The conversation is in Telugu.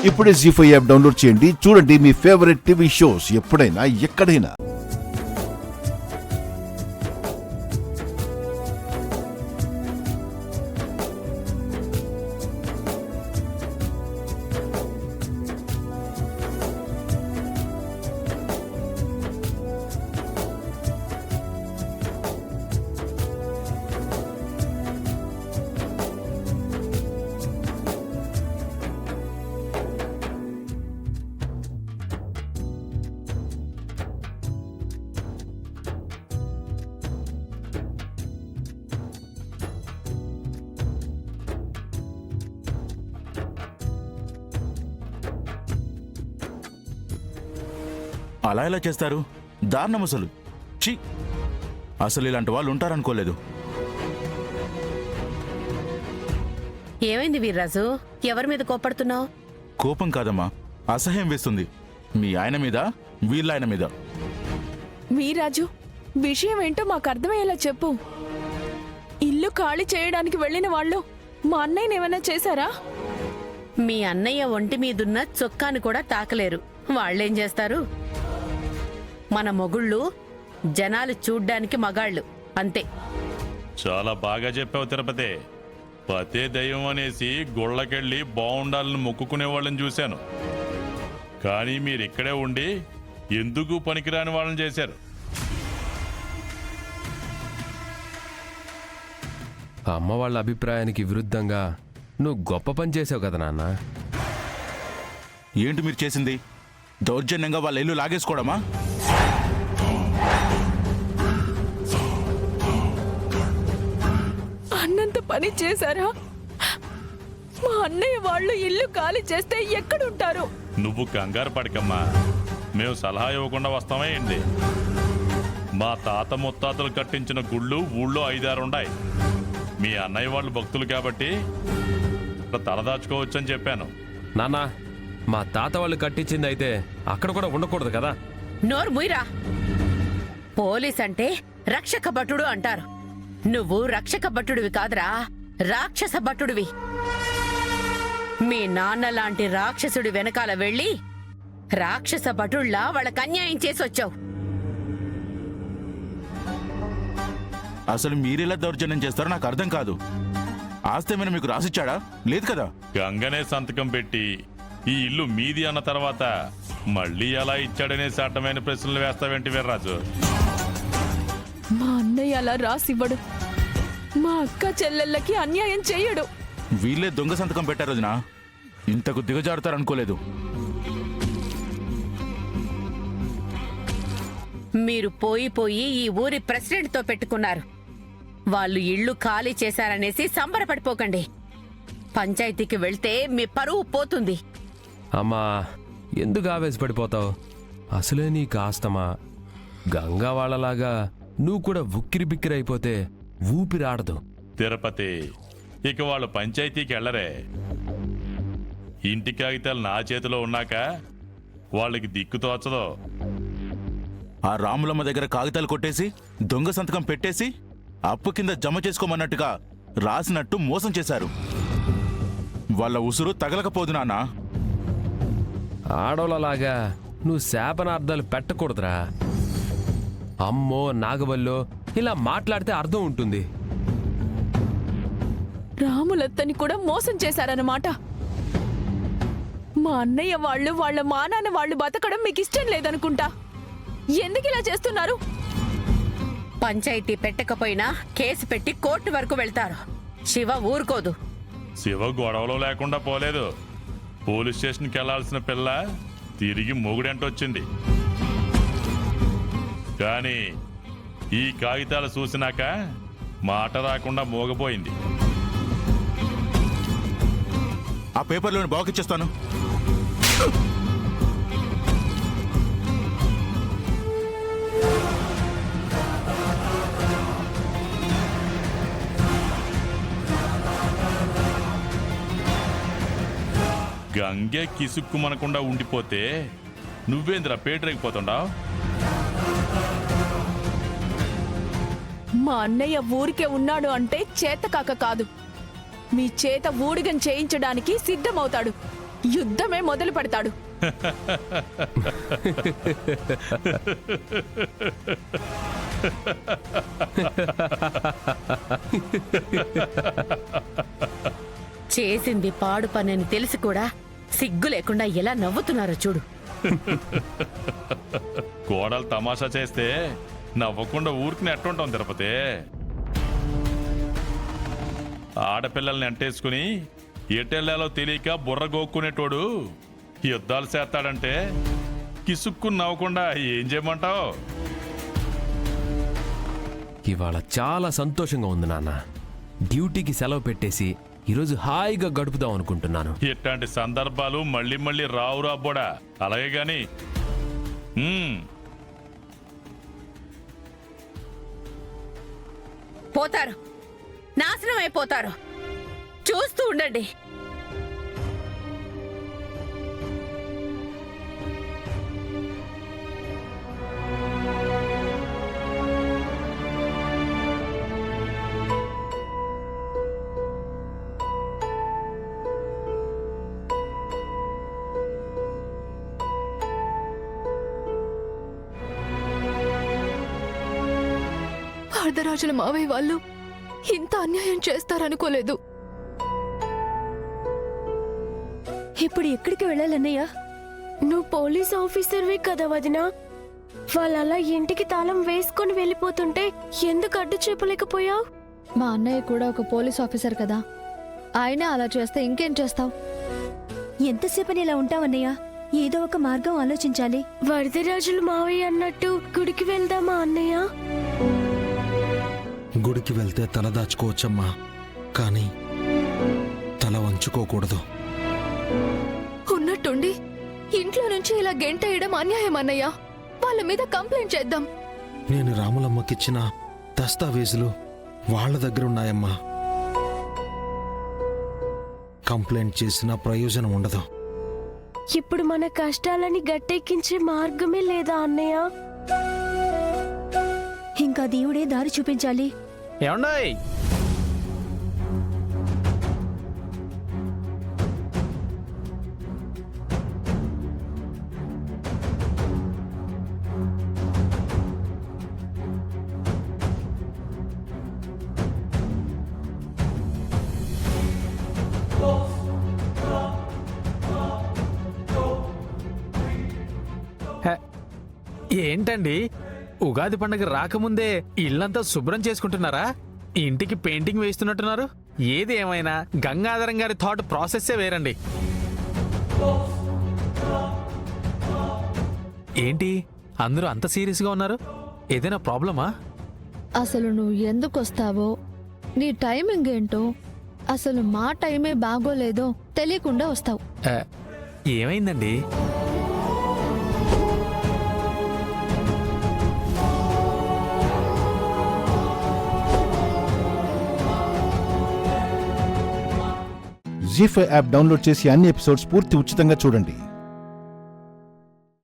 ఇప్పుడే జీ5 యాప్ డౌన్లోడ్ చేయండి. చూడండి మీ ఫేవరెట్ టీవీ షోస్ ఎప్పుడైనా ఎక్కడైనా. అలా ఎలా చేస్తారు? దారుణం అసలు. ఛీ, అసలు ఇలాంటి వాళ్ళు ఉంటారనుకోలేదు. ఏమైంది వీర్రాజు? ఎవరి మీద కోపడుతున్నావు? కోపం కాదమ్మా, అసహ్యం వేస్తుంది. మీ ఆయన మీద, వీళ్ళాయన మీద. వీర్రాజు, విషయం ఏంటో మాకు అర్థమయ్యేలా చెప్పు. ఇల్లు ఖాళీ చేయడానికి వెళ్ళిన వాళ్ళు మా అన్నయ్యని ఏమైనా చేశారా? మీ అన్నయ్య ఒంటి మీదున్న చొక్కాను కూడా తాకలేరు. వాళ్ళేం చేస్తారు? మన మొగుళ్ళు జనాలు చూడ్డానికి మగాళ్ళు అంతే. చాలా బాగా చెప్పావు తిరుపతి. పతే దయ్యం అనేసి గుళ్ళకెళ్ళి బాగుండాలని మొక్కుకునే వాళ్ళని చూశాను. కానీ మీరిక్కడే ఉండి ఎందుకు పనికిరాని వాళ్ళని చేశారు. అమ్మ వాళ్ళ అభిప్రాయానికి విరుద్ధంగా నువ్వు గొప్ప పని చేసావు కదా నాన్న. ఏంటి మీరు చేసింది? దౌర్జన్యంగా వాళ్ళ ఇల్లు లాగేసుకోవడమా? అన్నంత పని చేశారా? మా అన్నయ్య వాళ్ళు ఇల్లు ఖాళీ చేస్తే ఎక్కడుంటారు? నువ్వు కంగారు పడకమ్మా, మేము సలహా ఇవ్వకుండా వస్తామే ఏంటి? మా తాత ముత్తాతలు కట్టించిన గుళ్ళు ఊళ్ళో 5-6 ఉన్నాయి. మీ అన్నయ్య వాళ్ళు భక్తులు కాబట్టి తలదాచుకోవచ్చని చెప్పాను. నాన్న, మా తాత వాళ్ళు కట్టించింది అయితే అక్కడ కూడా ఉండకూడదు కదా. నోరు ముయిరా. పోలీస్ అంటే రక్షక భటుడు అంటారు. నువ్వు రక్షక భటుడివి కాదురా, రాక్షస భటుడివి. మీ నాన్న లాంటి రాక్షసుడి వెనకాల వెళ్ళి రాక్షస భటుళ్లా వాళ్ళకి అన్యాయం చేసొచ్చావు. అసలు మీరెలా దౌర్జన్యం చేస్తారో నాకు అర్థం కాదు. ఆస్తి ఏమైనా మీకు రాసిచ్చాడా? లేదు కదా. గంగనే సంతకం పెట్టి ఈ ఇల్లు మీది అన్న తర్వాత మళ్ళీ ఎలా ఇచ్చాడనే చట్టమైన ప్రశ్నలు వేస్తావేంటి వీర్రాజు? మా అన్నయ్య అలా రాసివ్వడు. మా అక్క చెల్లెళ్ళకి అన్యాయం చెయ్యడు. వీళ్ళే దొంగ సంతకం పెట్టారు వదినా. ఇంతకు దిగజారుతారనుకోలేదు. మీరు పోయి ఈ ఊరి ప్రెసిడెంట్తో పెట్టుకున్నారు. వాళ్ళు ఇళ్లు ఖాళీ చేశారనేసి సంబరపడిపోకండి. పంచాయతీకి వెళ్తే మీ పరువు పోతుంది. అమ్మా, ఎందుకు ఆవేశపడిపోతావు? అసలే నీకు ఆస్తమా. గంగా వాళ్ళలాగా నువ్వు కూడా ఉక్కిరి బిక్కిరి అయిపోతే ఊపిరాడదు. తిరుపతి, ఇక వాళ్ళు పంచాయతీకి వెళ్ళరే. ఇంటి కాగితాలు నా చేతిలో ఉన్నాక వాళ్ళకి దిక్కు తోచదో. ఆ రాములమ్మ దగ్గర కాగితాలు కొట్టేసి దొంగ సంతకం పెట్టేసి అప్పు కింద జమ చేసుకోమన్నట్టుగా రాసినట్టు మోసం చేశారు. వాళ్ళ ఉసురు తగలకపోదు నాన్న. ఆడోళ్ళలాగా నువ్వు శాపనార్థాలు పెట్టకూడదురా. అమ్మో నాగవల్లో ఇలా మాట్లాడితే అర్థం ఉంటుంది. రాములత్తని కూడా మోసం చేశారన్నమాట. మా అన్నయ్య వాళ్ళు వాళ్ళ మానాన్న వాళ్ళు బతకడం మీకు ఇష్టం లేదనుకుంటా. ఎందుకు ఇలా చేస్తున్నారు? పంచాయతీ పెట్టకపోయినా కేసు పెట్టి కోర్టు వరకు వెళ్తారు. శివ ఊరుకోదు. శివ గొడవలో లేకుండా పోలేదు. పోలీస్ స్టేషన్కి వెళ్లాల్సిన పిల్ల తిరిగి మొగుడెంటొచ్చింది. కానీ ఈ కాగితాలు చూసినాక మాట రాకుండా మోగపోయింది. ఆ పేపర్లోని బాకిచ్చేస్తాను. గంగే కిసుక్కుమనకుండా ఉండిపోతే నువ్వేంద్రా పేటరేగిపోతుండావు? మా అన్నయ్య ఊరికే ఉన్నాడు అంటే చేతకాక కాదు. మీ చేత ఊడిగం చేయించడానికి సిద్ధమవుతాడు. యుద్ధమే మొదలు పెడతాడు. చేసింది పాడు పనని తెలిసి కూడా సిగ్గు లేకుండా ఎలా నవ్వుతున్నారో చూడు. కోడలు తమాషా చేస్తే నవ్వకుండా ఊరికి ఎట్టుంటాం తిరుపతి. ఆడపిల్లల్ని అంటేసుకుని ఎటెళ్లాలో తెలియక బుర్ర గోక్కునేటోడు యుద్ధాలు చేస్తాడంటే కిసుక్కుని నవ్వకుండా ఏం చేయమంటావు? ఇవాళ చాలా సంతోషంగా ఉంది నాన్న. డ్యూటీకి సెలవు పెట్టేసి ఈరోజు హాయిగా గడుపుదాం అనుకుంటున్నాను. ఇట్లాంటి సందర్భాలు మళ్ళీ మళ్ళీ రావు రాబోడా. అలాగే గాని పోతారు, నాశనం అయిపోతారు. చూస్తూ ఉండండి. వరదరాజుల మావయ్య వాళ్ళు ఇంత అన్యాయం చేస్తారనుకోలేదు. ఇప్పుడు ఎక్కడికి వెళ్ళాలన్నయ్య? నువ్వు పోలీస్ ఆఫీసర్వే కదా వదినా. వాళ్ళలా ఇంటికి తాళం వేసుకొని వెళ్ళిపోతుంటే ఎందుకు అడ్డు చెప్పలేకపోయావు? మా అన్నయ్య కూడా ఒక పోలీస్ ఆఫీసర్ కదా, ఆయన అలా చేస్తే ఇంకేం చేస్తావు? ఎంతసేపని ఇలా ఉంటావన్నయ్య? ఏదో ఒక మార్గం ఆలోచించాలి. వరదరాజులు మావయ్య అన్నట్టు గుడికి వెళ్దామా అన్నయ్య? గుడికి వెళ్తే తల దాచుకోవచ్చమ్మా, కానీ తల వంచుకోకూడదు. ఉన్నట్టుండి ఇంట్లో నుంచి ఇలా గెంటేయడం అన్యాయం అన్నయ్య. వాళ్ళ మీద కంప్లైంట్ చేద్దాం. నేను రాములమ్మకిచ్చిన దస్తావేజులు వాళ్ళ దగ్గర ఉన్నాయమ్మా. కంప్లైంట్ చేసిన ప్రయోజనం ఉండదు. ఇప్పుడు మన కష్టాలని గట్టెక్కించే మార్గమే లేదా అన్నయ్య? ఇంకా దేవుడే దారి చూపించాలి. ఏమండోయ్, ఏంటండి ఉగాది పండుగ రాకముందే ఇల్లంతా శుభ్రం చేసుకుంటున్నారా? ఇంటికి పెయింటింగ్ వేస్తున్నట్టున్నారు. ఏది ఏమైనా గంగాధరం గారి థాట్ ప్రాసెస్సే వేరండి. ఏంటి అందరూ అంత సీరియస్గా ఉన్నారు? ఏదైనా ప్రాబ్లమా? అసలు నువ్వు ఎందుకు వస్తావో, నీ టైమింగ్ ఏంటో, అసలు మా టైమే బాగోలేదో తెలియకుండా వస్తావు. ఏమైందండి? జీ5 యాప్ డౌన్లోడ్ చేసి అన్ని ఎపిసోడ్స్ పూర్తి ఉచితంగా చూడండి.